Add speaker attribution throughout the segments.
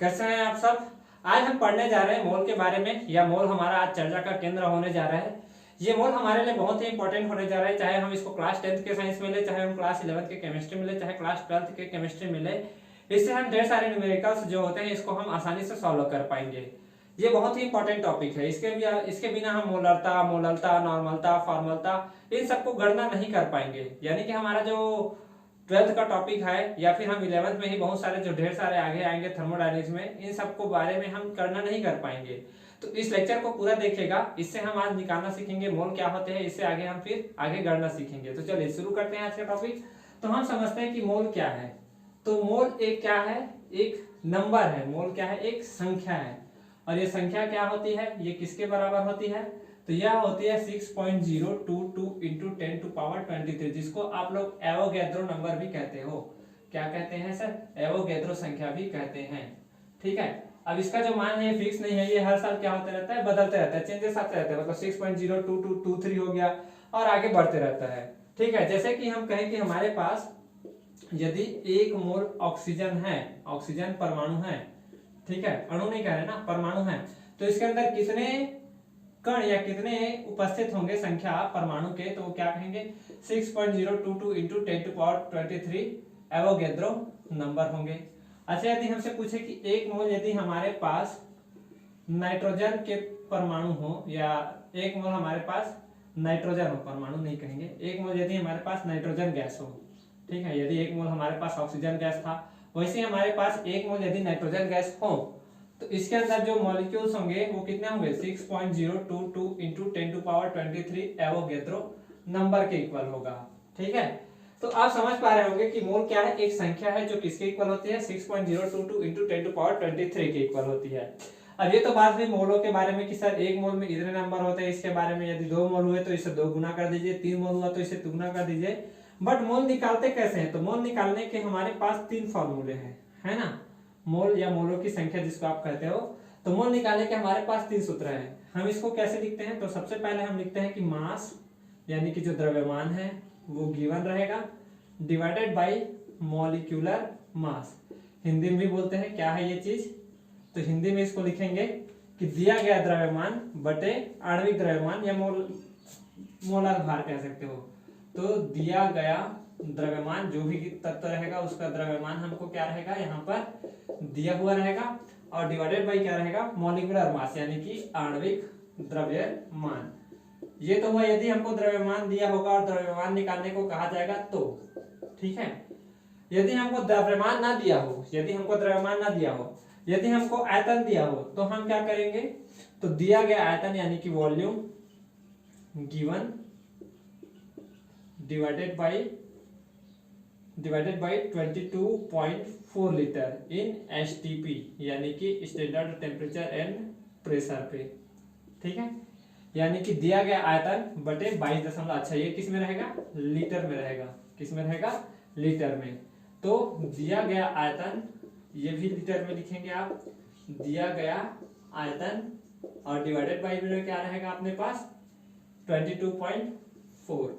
Speaker 1: कैसे हैं आप सब। आज हम पढ़ने जा रहे हैं मोल के बारे में, या मोल हमारा आज चर्चा का केंद्र होने जा रहा है। ये मोल हमारे लिए बहुत ही इंपॉर्टेंट होने जा रहा है, चाहे हम इसको क्लास 10th के साइंस में ले, चाहे हम क्लास 11th के केमिस्ट्री में ले, चाहे क्लास 12th के केमिस्ट्री में ले। इससे हम ढेर सारे न्यूमेरिकल्स जो होते हैं इसको हम आसानी से सॉल्व कर पाएंगे। ये बहुत ही इंपॉर्टेंट टॉपिक है। इसके बिना हम मोलरता, नॉर्मलता, फॉर्मलता इन सबको गणना नहीं कर पाएंगे। यानी कि हमारा जो 12th का टॉपिक है, या फिर हम 11th में ही बहुत सारे जो ढेर सारे आगे आएंगे थर्मोडायनेमिक्स में, इन सबको बारे में हम गणना नहीं कर पाएंगे। तो इस लेक्चर को पूरा देखिएगा, इससे हम आज निकालना सीखेंगे मोल क्या होते हैं। इससे आगे हम फिर आगे गणना सीखेंगे। तो चलिए शुरू करते हैं आज का टॉपिक। तो हम समझते हैं कि मोल क्या है। तो मोल एक क्या है, एक नंबर है। मोल क्या है, एक संख्या है। और ये संख्या क्या होती है, ये किसके बराबर होती है, तो यह होती है 6.022 इंटू 10 टू पावर 23, जिसको आप लोग एवोगैड्रो नंबर भी कहते हो। क्या कहते हैं सर, एवोगैड्रो संख्या भी कहते हैं। ठीक है, अब इसका जो मान है फिक्स नहीं है, ये हर साल क्या होता रहता है, बदलते रहता है, चेंजेस आते रहते हैं। मतलब 6.02223 हो गया और आगे बढ़ते रहता है। ठीक है, जैसे कि हम कहें कि हमारे पास यदि 1 मोल ऑक्सीजन है, ऑक्सीजन परमाणु है, ठीक है, अणु नहीं कह रहे ना, परमाणु है, तो इसके अंदर कितने कण या कितने उपस्थित होंगे संख्या परमाणु के, तो वो क्या कहेंगे 6.022 into 10 to power 23 Avogadro number होंगे। अच्छा, यदि हमसे पूछे कि 1 मोल यदि हमारे पास नाइट्रोजन के परमाणु हो, या 1 मोल हमारे पास नाइट्रोजन हो, परमाणु नहीं कहेंगे, 1 मोल यदि हमारे पास नाइट्रोजन गैस हो, ठीक है, यदि 1 मोल हमारे पास ऑक्सीजन गैस था, वैसे हमारे पास 1 मोल यदि नाइट्रोजन गैस हो, तो इसके अंदर जो मॉलिक्यूल्स होंगे वो कितने होंगे 6.022 into 10 to power 23 Avogadro number के इक्वल होगा। ठीक है, तो आप समझ पा रहे होंगे कि मोल क्या है, एक संख्या है जो किसके इक्वल होती है, 6.022 इंटू 10 टू पावर 23 के इक्वल होती है। अब ये तो बात हुई मोलों के बारे में कि सर 1 मोल में इतने नंबर होते हैं, इसके बारे में यदि 2 मोल हुए तो इसे 2 गुना कर दीजिए, 3 मोल हुआ तो इसे 2 गुना कर दीजिए। बट मोल निकालते कैसे हैं, तो मोल निकालने के हमारे पास 3 फॉर्मूले हैं, है ना। मोल या मोलों की संख्या जिसको आप कहते हो, तो मोल निकालने के हमारे पास 3 सूत्र हैं। हम इसको कैसे लिखते हैं, तो सबसे पहले हम लिखते हैं कि मास यानी कि जो द्रव्यमान है वो गिवन रहेगा, divided by molecular mass. Hindi में भी बोलते हैं क्या है ये चीज, तो हिंदी में इसको लिखेंगे कि दिया गया द्रव्यमान बटे आणविक द्रव्यमान, या मोलार भार कह सकते हो। तो दिया गया द्रव्यमान, जो भी तत्व रहेगा उसका द्रव्यमान हमको क्या रहेगा, यहाँ पर दिया हुआ रहेगा, और डिवाइडेड बाय क्या रहेगा, मॉलिक्यूलर मास यानी कि आणविक द्रव्यमान। ये तो हुआ यदि हमको द्रव्यमान दिया होगा और द्रव्यमान निकालने को कहा जाएगा तो। ठीक है, यदि हमको द्रव्यमान ना दिया हो, यदि हमको द्रव्यमान ना दिया हो, यदि हमको आयतन दिया हो, तो हम क्या करेंगे, तो दिया गया आयतन यानी कि volume given divided by 22.4 litre in STP यानी कि स्टैंडर्ड टेम्परेचर एंड प्रेशर पे। ठीक है, यानी कि दिया गया आयतन बटे 22 अच्छा ये किस में रहेगा, लीटर में रहेगा। किस में रहेगा, लीटर में। तो दिया गया आयतन, ये भी लीटर में लिखेंगे आप, दिया गया आयतन और डिवाइडेड बाय में क्या रहेगा अपने पास 22.4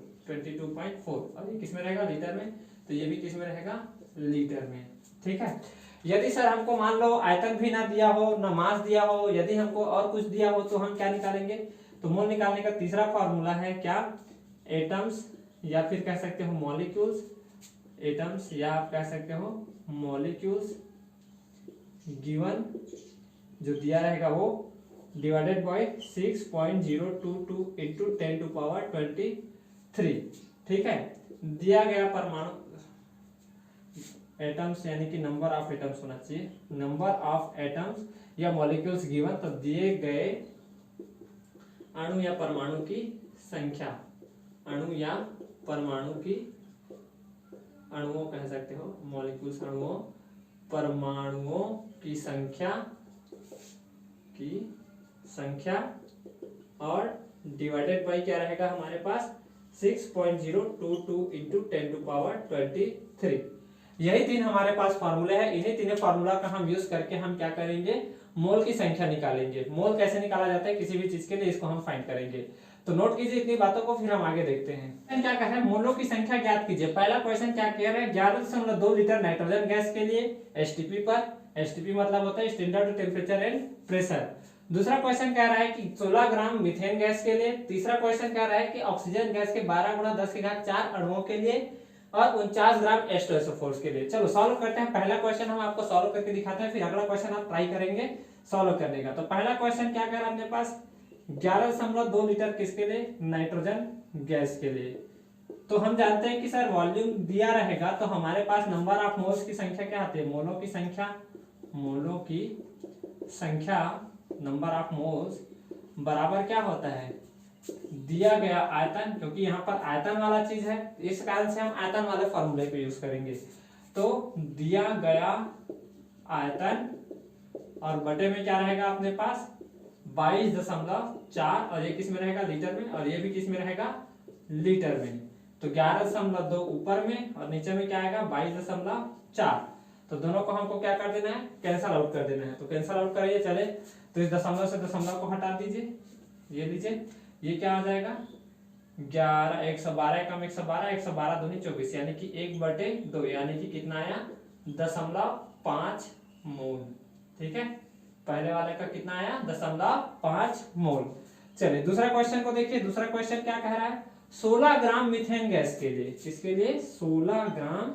Speaker 1: और ये किस में रहेगा, लीटर में, तो ये भी किस में रहेगा, लीटर में। ठीक है, यदि सर हमको मान लो आयतन भी ना दिया हो, ना मास दिया हो, यदि हमको और कुछ दिया हो, तो हम क्या निकालेंगे, तो मोल निकालने का तीसरा फॉर्मूला है क्या, एटम्स या फिर कह सकते हो मॉलिक्यूल्स, एटम्स या आप कह सकते हो मॉलिक्यूल्स गिवन, जो दिया रहेगा वो, divided by 6.022 into 10 to power 23। ठीक है, दिया गया परमाणु, एटम्स यानी कि नंबर ऑफ एटम्स होना चाहिए, नंबर ऑफ एटम्स या मॉलिक्यूल्स गिवन, तो दिए गए अणु या परमाणु की संख्या, अणु या परमाणु की, अणुओं कह सकते हो मॉलिक्यूल्स, अणुओं परमाणुओं की संख्या और डिवाइडेड बाय क्या रहेगा हमारे पास 6.022 इंटू 10 टू पावर 23। यही 3 हमारे पास फार्मूले हैं। इन्हीं तीनों फार्मूला का हम यूज करके हम क्या करेंगे, मोल की संख्या निकालेंगे। मोल कैसे निकाला जाता है किसी भी चीज के लिए, इसको हम फाइंड करेंगे। तो नोट कीजिए इतनी बातों को, फिर हम आगे देखते हैं। क्या कहा है, मोलों की संख्या ज्ञात कीजिए। पहला क्वेश्चन क्या कह रहा है, 11.2 लीटर नाइट्रोजन गैस के लिए STP पर एसटीपी मतलब होता है स्टैंडर्ड टेम्परेचर एंड प्रेशर। दूसरा क्वेश्चन कह रहा है कि 16 ग्राम मीथेन गैस के लिए। तीसरा क्वेश्चन कह रहा है कि ऑक्सीजन गैस के 12 गुणा 10⁴ अणुओं के लिए और 49 ग्राम H2SO4 के लिए। चलो सॉल्व करते हैं। पहला क्वेश्चन हम आपको सॉल्व करके दिखाते हैं, फिर अगला क्वेश्चन आप ट्राई करेंगे सॉल्व करने का। तो पहला क्वेश्चन क्या कह रहा है अपने पास, 11.2 लीटर किसके लिए, नाइट्रोजन गैस के लिए। तो हम जानते हैं कि सर वॉल्यूम दिया रहेगा तो हमारे पास नंबर ऑफ मोल्स की संख्या क्या आती है, मोलों की संख्या नंबर ऑफ मोल्स बराबर क्या होता है, दिया गया आयतन, क्योंकि यहाँ पर आयतन वाला चीज है इस कारण से हम आयतन वाले फॉर्मूले को यूज करेंगे। तो दिया गया आयतन और बटे में क्या रहेगा अपने पास 22.4 और ये किस में रहेगा, लीटर में, और ये भी किस में रहेगा, लीटर में। तो 11.2 ऊपर में और नीचे में क्या आएगा 22.4। तो दोनों को हमको क्या कर देना है, कैंसल आउट कर देना है। तो कैंसल आउट करिए। चले तो इस दशमलव से दशमलव को हटा दीजिए, ये लीजिए, ये क्या आ जाएगा 11, 112 कम 112, 112 दूनी 24, यानी कि 1/2, यानी कि कितना आया 0.5 मोल। ठीक है, पहले वाले का कितना आया 0.5 मोल। चलिए दूसरा क्वेश्चन को देखिए। दूसरा क्वेश्चन क्या कह रहा है, 16 ग्राम मीथेन गैस के लिए। किसके लिए, 16 ग्राम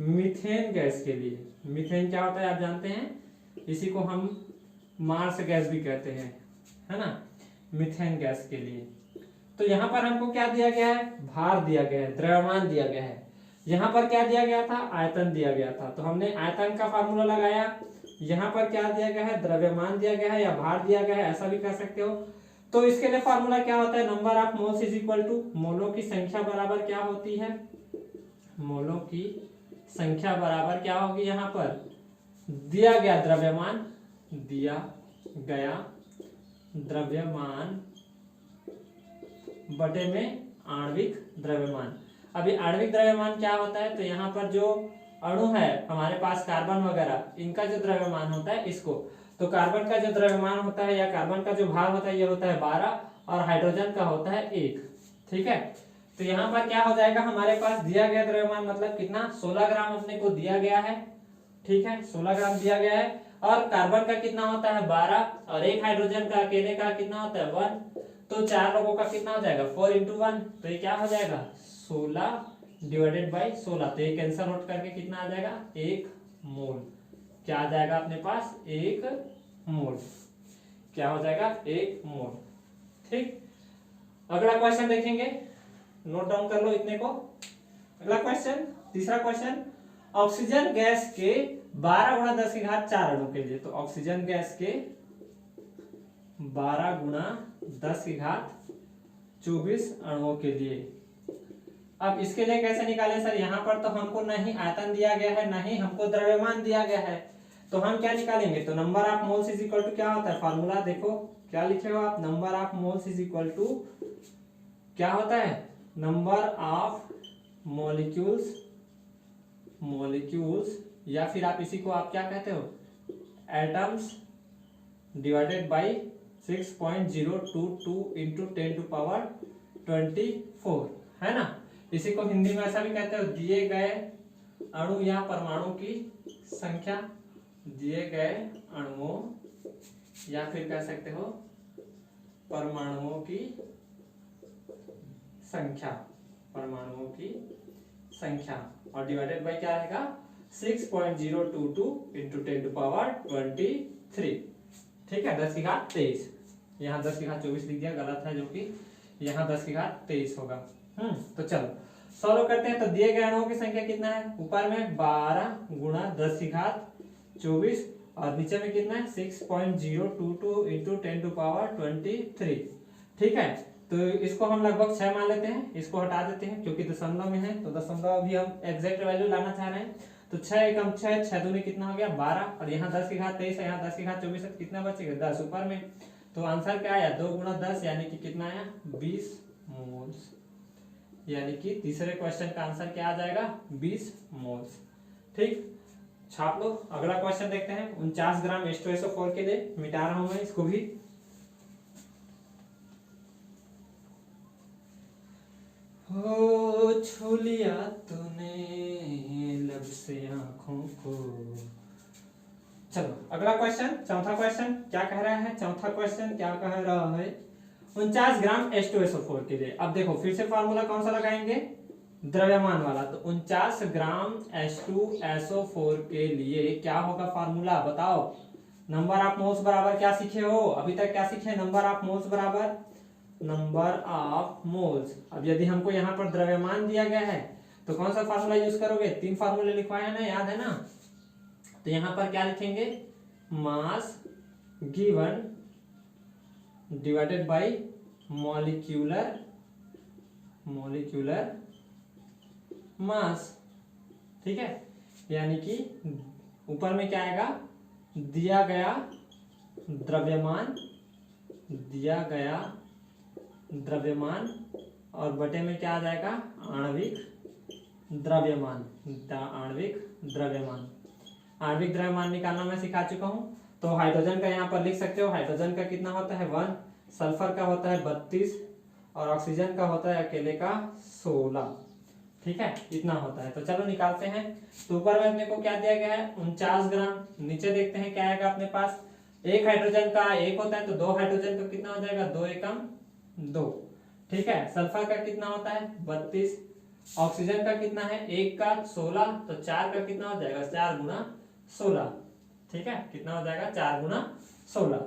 Speaker 1: मीथेन गैस के लिए। मीथेन क्या होता है आप जानते हैं, इसी को हम मार्स गैस भी कहते हैं, है ना, मीथेन गैस के लिए। तो यहाँ पर हमको क्या दिया गया है, भार दिया गया है, द्रव्यमान दिया गया है। यहाँ पर क्या दिया गया था, आयतन दिया गया था। तो हमने आयतन का फार्मूला लगाया। यहाँ पर क्या दिया गया है, द्रव्यमान दिया गया है या भार दिया गया है, ऐसा भी कह सकते हो। तो इसके लिए फार्मूला क्या होता है, number of moles is equal to, मोलों की संख्या बराबर क्या होती है, मोलों की संख्या बराबर क्या होगी, यहाँ पर दिया गया द्रव्यमान, दिया गया द्रव्यमान बटे में आणविक द्रव्यमान। अभी आणविक द्रव्यमान क्या होता है, तो यहाँ पर जो अणु है हमारे पास कार्बन वगैरह, इनका जो द्रव्यमान होता है इसको, तो कार्बन का जो द्रव्यमान होता है या कार्बन का जो भार होता है ये होता है 12 और हाइड्रोजन का होता है 1। ठीक है, तो यहाँ पर क्या हो जाएगा, हमारे पास दिया गया द्रव्यमान मतलब कितना 16 ग्राम अपने को दिया गया है। ठीक है, 16 ग्राम दिया गया है और कार्बन का कितना होता है 12 और एक हाइड्रोजन का अकेले का कितना होता है 1। तो 4 लोगों का कितना हो जाएगा 4 × 1, तो ये क्या हो जाएगा 16/16। तो ये कैंसल आउट करके कितना आ जाएगा 1 मोल। क्या आ जाएगा अपने पास 1 मोल, क्या हो जाएगा 1 मोल। ठीक, अगला क्वेश्चन देखेंगे, नोट डाउन कर लो इतने को। अगला क्वेश्चन, तीसरा क्वेश्चन, ऑक्सीजन गैस के 12 × 10⁴ अणु के लिए। तो ऑक्सीजन गैस के 12 × 10⁻24 अणुओं के लिए। अब इसके लिए कैसे निकालें सर, यहाँ पर तो हमको नहीं आयतन दिया गया है, नहीं हमको द्रव्यमान दिया गया है, तो हम क्या निकालेंगे, तो number of moles is equal to क्या होता है, फार्मूला देखो क्या लिखे हो आप, number of moles is equal to क्या होता है, नंबर ऑफ मॉलिक्यूल्स या फिर आप इसी को आप क्या कहते हो, एटम्स डिवाइडेड बाय 6.022 × 10⁻24, है ना। इसी को हिंदी में ऐसा भी कहते हो, दिए गए अणु या परमाणु की संख्या, दिए गए अणुओं या फिर कह सकते हो परमाणुओं की संख्या, परमाणुओं की संख्या, और डिवाइडेड बाय क्या रहेगा 6.022 × 10⁻23। ठीक है, 10⁻23, यहाँ 10⁻24 लिख दिया, गलत है जो कि यहाँ 10⁻23 होगा। तो चलो सॉल्व करते हैं। तो दिए गए अणुओं की संख्या कितना है, ऊपर में 12 × 10⁻24 और नीचे में कितना है 6.022 × 10⁻23। ठीक है, तो इसको हम लगभग 6 मान लेते हैं, इसको हटा देते हैं क्योंकि दशमलव में है, तो दशमलव अभी हम एग्जैक्ट वैल्यू लाना चाह रहे हैं। तो 6 एकम 6, 6 दूनी कितना हो गया 12 और यहाँ 10⁻23 है, यहाँ 10⁻24 कितना बचेगा 10 ऊपर में। तो आंसर क्या आया 2 × 10 यानी कि कितना आया 20 मोल्स, यानी कि तीसरे क्वेश्चन का आंसर क्या आ जाएगा 20 मोल्स। ठीक, छाप लो। अगला क्वेश्चन देखते हैं, 49 ग्राम H2SO4 के लिए, मिटा रहा हूं मैं इसको भी। हो छू लिया तूने लब से आंखों को, चलो अगला क्वेश्चन, चौथा क्वेश्चन क्या कह रहा है, चौथा क्वेश्चन क्या कह रहा है, 49 ग्राम H2SO4 के लिए। अब देखो फिर से फार्मूला कौन सा लगाएंगे, द्रव्यमान वाला। तो 49 ग्राम H2SO4 के लिए क्या होगा फार्मूला बताओ। नंबर ऑफ मोल्स बराबर क्या सीखे हो अभी तक, क्या सीखे, नंबर ऑफ मोल्स बराबर नंबर ऑफ मोल्स। अब यदि हमको यहाँ पर द्रव्यमान दिया गया है तो कौन सा फार्मूला यूज करोगे, 3 फार्मूले लिखवाए हैं ना, याद है ना। तो यहाँ पर क्या लिखेंगे, mass given divided by molecular mass, ठीक है। यानी कि ऊपर में क्या आएगा, दिया गया द्रव्यमान और बटे में क्या आ जाएगा, आणविक द्रव्यमान निकालना मैं सिखा चुका हूं। तो हाइड्रोजन का यहाँ पर लिख सकते हो, हाइड्रोजन का कितना होता है 1, सल्फर का होता है 32 और ऑक्सीजन का होता है अकेले का 16, ठीक है, इतना होता है। तो चलो निकालते हैं। तो ऊपर में अपने को क्या दिया गया है 49 ग्राम, नीचे देखते हैं क्या आएगा अपने पास, एक हाइड्रोजन का 1 होता है तो 2 हाइड्रोजन का कितना हो जाएगा, 2 एकम 2, ठीक है। सल्फर का कितना होता है 32, ऑक्सीजन का कितना है 1 का 16, तो 4 का कितना हो जाएगा 4 गुना 16, ठीक है, कितना हो जाएगा 4 गुना 16।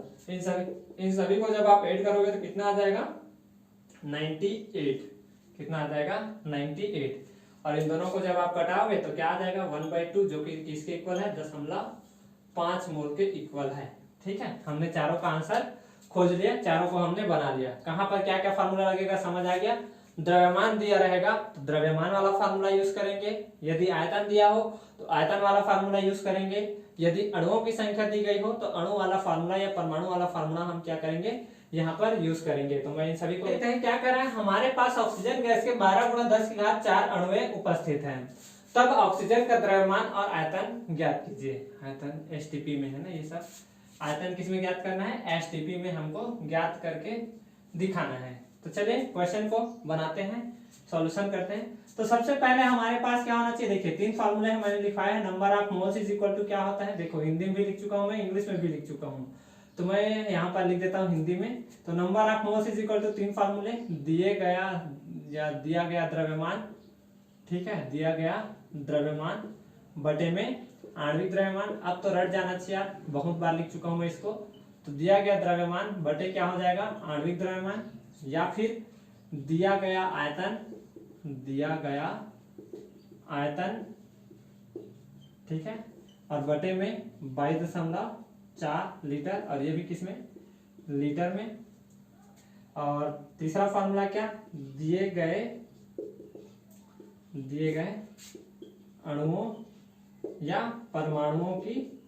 Speaker 1: इन सभी को जब आप ऐड करोगे तो कितना आ जाएगा 98, कितना आ जाएगा 98। और इन दोनों को जब आप कटाओगे तो क्या आ जाएगा 1/2, जो कि किसके इक्वल है 0.5 मोल के इक्वल है, ठीक है। हमने चारों का आंसर खोज लिया, चारों को हमने बना लिया। कहां पर क्या क्या फार्मूला लगेगा समझ आ गया। द्रव्यमान दिया रहेगा तो द्रव्यमान वाला फार्मूला यूज करेंगे, यदि आयतन दिया हो तो आयतन वाला फार्मूला यूज करेंगे, यदि अणुओं की संख्या दी गई हो तो अणु वाला फार्मूला या परमाणु वाला फार्मूला हम क्या करेंगे यहाँ पर यूज करेंगे। तो मैं इन सभी को देखते हैं क्या कर रहा है, हमारे पास ऑक्सीजन गैस के 12 × 10⁴ अणुएं उपस्थित हैं। तब ऑक्सीजन का द्रव्यमान और आयतन ज्ञात कीजिए। आयतन एसटीपी में है ना, ये सब आयतन किस में ज्ञात करना है, एसटीपी में हमको ज्ञात करके दिखाना है। तो चलिए क्वेश्चन को बनाते हैं, सॉल्यूशन करते हैं। तो सबसे पहले हमारे पास क्या होना चाहिए, देखिए 3 फार्मूले हैं मैंने लिखवाए हैं। Number of moles is equal to क्या होता है, देखो हिंदी में भी लिख चुका हूं मैं, इंग्लिश में भी लिख चुका हूं, तो मैं यहाँ पर लिख देता हूँ हिंदी में। तो number of moles is equal to 3 फार्मूले, दिया गया द्रव्यमान, ठीक है, दिया गया द्रव्यमान बटे में आणविक द्रव्यमान। अब तो रट जाना चाहिए, आप बहुत बार लिख चुका हूं मैं इसको। तो दिया गया द्रव्यमान बटे क्या हो जाएगा आणविक द्रव्यमान, या फिर दिया गया आयतन, ठीक है, और बटे में 22.4 लीटर, और ये भी किसमें लीटर में। और तीसरा फार्मूला क्या, दिए गए अणुओं या परमाणुओं की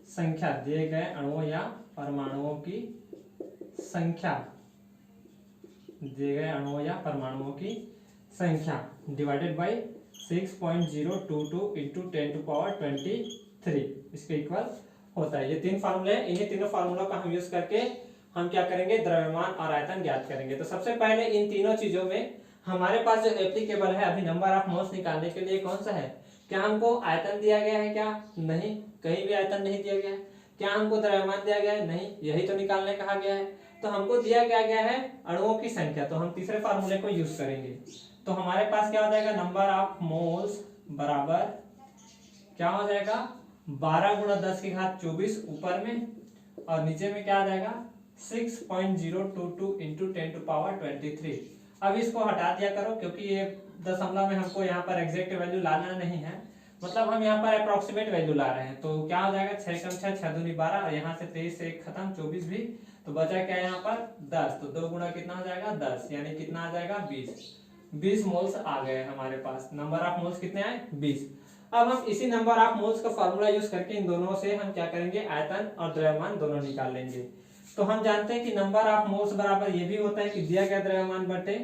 Speaker 1: संख्या, दिए गए अणुओं या परमाणुओं की संख्या, दिए गए अणुओं या परमाणुओं की संख्या डिवाइडेड बाय 6.022 × 10⁻23 इसके इक्वल होता है। ये 3 फार्मूले हैं, इन्हीं तीनों फार्मूलों का हम यूज करके हम क्या करेंगे, द्रव्यमान और आयतन ज्ञात करेंगे। तो सबसे पहले इन तीनों चीजों में हमारे पास जो एप्लीकेबल है अभी नंबर ऑफ मोल्स निकालने के लिए कौन सा है, क्या हमको आयतन दिया गया है, क्या नहीं, कहीं भी आयतन नहीं दिया गया है। क्या हमको द्रव्यमान दिया गया है, नहीं, यही तो निकालने कहा गया है। तो हमको दिया गया है अणुओं की संख्या, तो हम तीसरे फार्मूले को यूज करेंगे। तो हमारे पास क्या हो जाएगा, नंबर ऑफ मोल्स बराबर क्या हो जाएगा 12 × 10⁻24 ऊपर में, और नीचे में क्या आ जाएगा 6.022 × 10⁻23। अब इसको हटा दिया करो, क्योंकि ये दशमलव में हमको यहाँ पर एग्जैक्ट वैल्यू लाना नहीं है, मतलब हम यहाँ पर अप्रोक्सीमेट वैल्यू ला रहे हैं। तो क्या हो जाएगा 6 × 6 = 6 दूनी 12, और यहाँ से 23 से 1 खत्म 24 भी, तो बचा क्या यहाँ पर 10, तो 2 गुना कितना हो जाएगा 10, यानी कितना आ जाएगा 20 मोल्स आ गए हमारे पास। नंबर ऑफ मोल्स कितने आए 20। अब हम इसी नंबर ऑफ मोल्स का फॉर्मूला यूज करके इन दोनों से हम क्या करेंगे, आयतन और द्रव्यमान दोनों निकाल लेंगे। तो हम जानते हैं कि नंबर ऑफ मोल्स बराबर ये भी होता है कि दिया गया द्रव्यमान बटे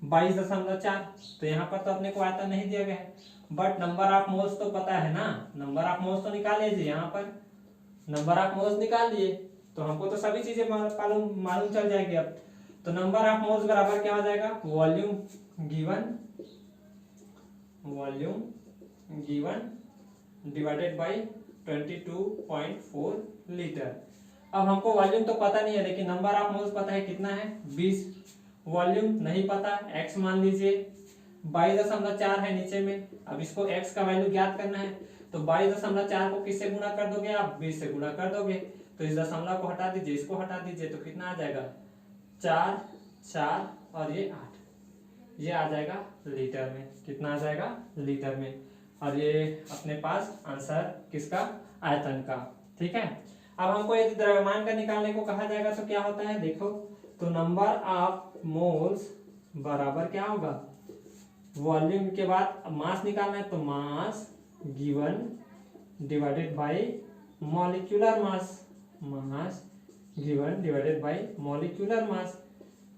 Speaker 1: 22.4। तो यहाँ पर तो अपने को आयतन नहीं दिया गया है, बट नंबर ऑफ मोल्स तो पता है ना, नंबर ऑफ मोल्स तो निकाल लीजिए। यहाँ पर नंबर ऑफ मोल्स निकाल लिए तो हमको तो सभी चीजें मालूम चल जाएगी। अब तो नंबर ऑफ मोल्स बराबर क्या हो जाएगा, volume given divided by 22.4 litre. अब हमको वॉल्यूम तो पता नहीं है, लेकिन नंबर ऑफ मोल्स पता है कितना है 20। वॉल्यूम नहीं पता, x मान लीजिए 22.4 है नीचे में। अब इसको x का वैल्यू ज्ञात करना है, तो 22.4 को किससे गुणा कर दोगे आप, 20 से गुणा कर दोगे। तो इस दशमलव को हटा दीजिए, इसको हटा दीजिए, तो कितना आ जाएगा 4 4 और ये 8, ये आ जाएगा लीटर में। कितना आ जाएगा लीटर में। और ये अपने पास आंसर किसका, आयतन का। ठीक है। अब हमको यदि द्रव्यमान का निकालने को कहा जाएगा तो क्या होता है, देखो तो नंबर ऑफ मोल्स बराबर क्या होगा, वॉल्यूम के बाद मास निकालना है तो mass given divided by molecular mass, mass given divided by molecular mass.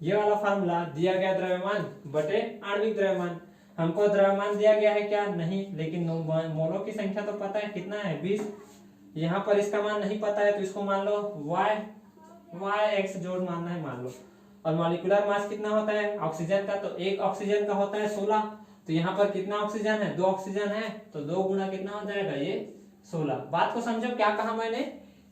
Speaker 1: ये वाला फार्मूला दिया गया द्रव्यमान बटे आणविक द्रव्यमान। हमको द्रव्यमान दिया गया है क्या, नहीं, लेकिन मोलों की संख्या तो पता है कितना है 20। यहाँ पर इसका मान नहीं पता है तो इसको मान लो y x जोड़ मानना है, मान लो। और मॉलिक्यूलर मास कितना होता है ऑक्सीजन का, तो एक ऑक्सीजन का होता है 16। तो यहाँ पर कितना ऑक्सीजन है, 2 ऑक्सीजन है, तो 2 गुना कितना हो जाएगा ये 16। बात को समझो, क्या कहा मैंने,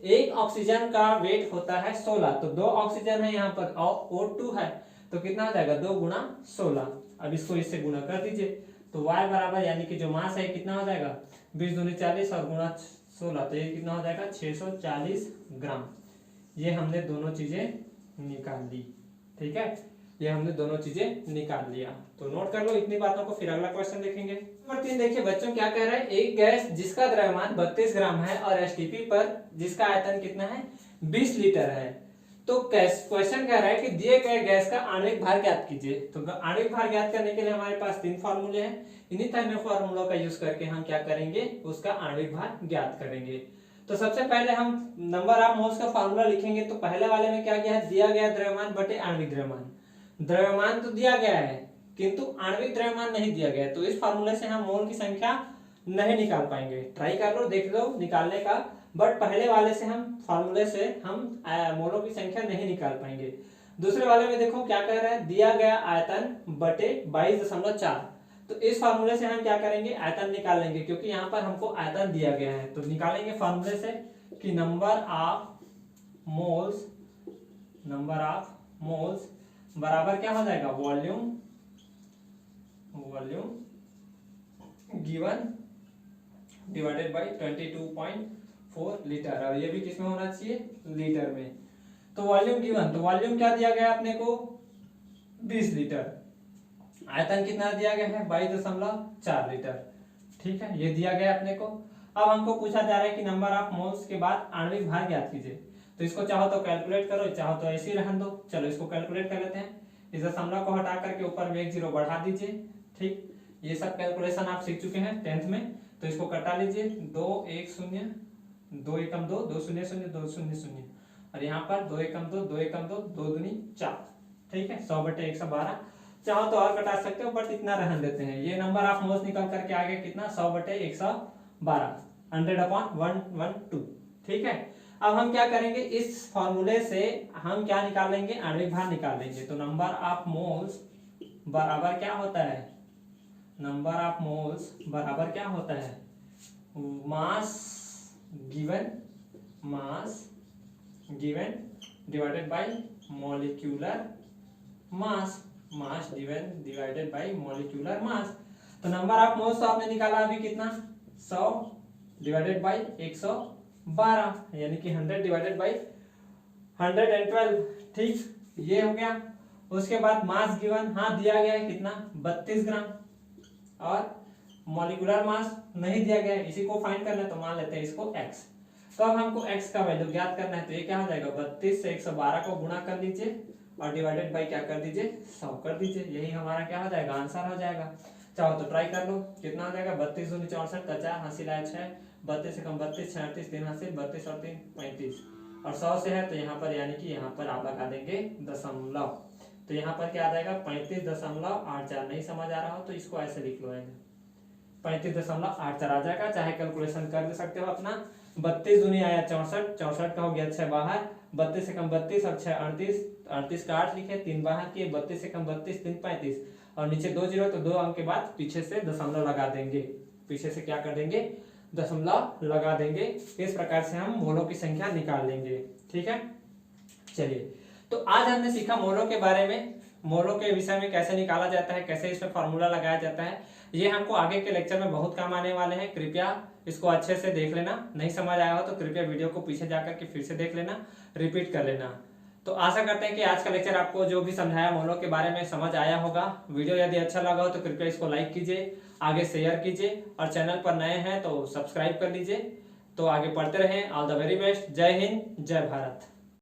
Speaker 1: एक ऑक्सीजन का वेट होता है 16, तो 2 ऑक्सीजन है यहाँ पर और O2 है, तो कितना हो जाएगा 2 गुना 16। अब इसको इससे गुना कर दीजिए, तो y बराबर यानी कि जो मास है कितना हो जाएगा 20 दूनी 40 और गुना 16, तो ये कितना हो जाएगा 640 ग्राम। ये हमने दोनों चीजें निकाल ली। ठीक है, ये हमने दोनों चीजें निकाल लिया, तो नोट कर लो इतनी बातों को, फिर अगला क्वेश्चन देखेंगे। नंबर 3 देखिए बच्चों, क्या कह रहा है, एक गैस जिसका द्रव्यमान 32 ग्राम है और एसटीपी पर जिसका आयतन कितना है 20 लीटर है। तो क्वेश्चन कह रहा है कि दिए गए गैस का आणविक भार ज्ञात कीजिए। तो आणविक भार ज्ञात करने के लिए हमारे पास 3 फॉर्मूले हैं, इन्हीं तीनों फॉर्मूलों का यूज करके हम क्या करेंगे, उसका आणविक भार ज्ञात करेंगे। तो सबसे पहले हम नंबर ऑफ मोल्स का फॉर्मूला लिखेंगे। तो पहले वाले में क्या किया है, दिया गया द्रव्यमान बटे आणविक द्रव्यमान। द्रव्यमान तो दिया गया है किंतु आणविक द्रव्यमान नहीं दिया गया है, तो इस फॉर्मूले से हम मोल की संख्या नहीं निकाल पाएंगे। ट्राई कर लो, देख लो निकालने का, बट पहले वाले से हम फॉर्मूले से हम मोलों की संख्या नहीं निकाल पाएंगे। दूसरे वाले में देखो क्या कह रहा है, दिया गया आयतन बटे 22.4। तो इस फॉर्मूले से हम क्या करेंगे, आयतन निकाल लेंगे, क्योंकि यहाँ पर हमको आयतन दिया गया है। तो निकालेंगे फॉर्मूले से कि नंबर ऑफ मोल्स बराबर क्या हो जाएगा, volume given divided by 22.4 litre. और ये भी किसमें होना चाहिए, लीटर में। तो वॉल्यूम गिवन, तो वॉल्यूम क्या दिया गया अपने को 20 लीटर, आयतन कितना दिया गया है 22.4 लीटर। ठीक है, ये दिया गया अपने को। अब हमको पूछा जा रहा है कि नंबर ऑफ मोल्स के बाद आणविक भार ज्ञात कीजिए। तो इसको चाहो तो कैलकुलेट करो, चाहो तो ऐसे ही रहने दो। चलो इसको कैलकुलेट कर लेते हैं। इस दशमलव को हटा करके ऊपर में 1 0 बढ़ा दीजिए। ठीक, ये सब कैलकुलेशन आप सीख चुके हैं 10th में, तो इसको कटा लीजिए। 2 1 0 2 एकम 2 2 0 0 2 0 0 और यहाँ पर 2 एकम 2 2 एकम 2 2 दूनी 4। ठीक है, 100 बटे 112। चाहो तो और कटा सकते हो, बट इतना रहने देते हैं। ये नंबर ऑफ मोल्स निकल करके आ गया कितना, 100 बटे 112, 100/112। ठीक है, अब हम क्या करेंगे, इस फॉर्मूले से हम क्या निकाल लेंगे, आणविक भार निकाल लेंगे। तो नंबर ऑफ मोल्स बराबर क्या होता है, नंबर ऑफ मोल्स बराबर क्या होता है, mass given divided by molecular mass, mass given divided by molecular mass. तो नंबर ऑफ मोल्स तो आपने निकाला अभी कितना, 100 डिवाइडेड बाय 112, यानी कि 100 डिवाइडेड बाय 112। ठीक, ये हो गया। उसके बाद मास गिवन, हाँ दिया गया है कितना 32 ग्राम, और मॉलिक्यूलर मास नहीं दिया गया है, इसी को फाइंड करना है, तो मान लेते हैं इसको x। तो अब हमको x का वैल्यू ज्ञात करना है, तो ये क्या हो जाएगा, 32 से 112 को गुणा कर लीजिए और डिवाइडेड बाय क्या कर दीजिए, 100 कर दीजिए। यही हमारा क्या हो जाएगा, आंसर हो जाएगा। चाहो तो ट्राई कर लो, कितना हो जाएगा, 32 दूनी 64 का 4 हासिल आया 6, 32 से कम 32, 36 3 हासिल 32 और 3 35, और 100 से है तो यहाँ पर यानी कि यहाँ पर आप लगा देंगे दशमलव। तो यहाँ पर क्या आ जाएगा 35.84। नहीं समझ आ रहा हो तो इसको ऐसे लिख लो, 35.84 आ जाएगा। चाहे कैलकुलेशन कर दे सकते हो अपना। 32 दूनी आया 64, 64 का हो गया 6 बाहर, 32 से कम 32 और 6 38, 38 का 8 लिखे, 3 बाहर किए, 32 से कम 32 3 35, और नीचे 2 0, तो 2 अंक के बाद पीछे से दशमलव लगा देंगे। पीछे से क्या कर देंगे, दशमलव लगा देंगे। इस प्रकार से हम मोलों की संख्या निकाल लेंगे। ठीक है, चलिए तो आज हमने सीखा मोलों के बारे में, मोलों के विषय में कैसे निकाला जाता है, कैसे इसमें फॉर्मूला लगाया जाता है। ये हमको आगे के लेक्चर में बहुत काम आने वाले हैं। कृपया इसको अच्छे से देख लेना, नहीं समझ आया हो तो कृपया वीडियो को पीछे जाकर के फिर से देख लेना, रिपीट कर लेना। तो आशा करते हैं कि आज का लेक्चर आपको जो भी समझाया मोलों के बारे में समझ आया होगा। वीडियो यदि अच्छा लगा हो तो कृपया इसको लाइक कीजिए, आगे शेयर कीजिए और चैनल पर नए हैं तो सब्सक्राइब कर लीजिए। तो आगे पढ़ते रहें। All the very best. जय हिंद, जय भारत।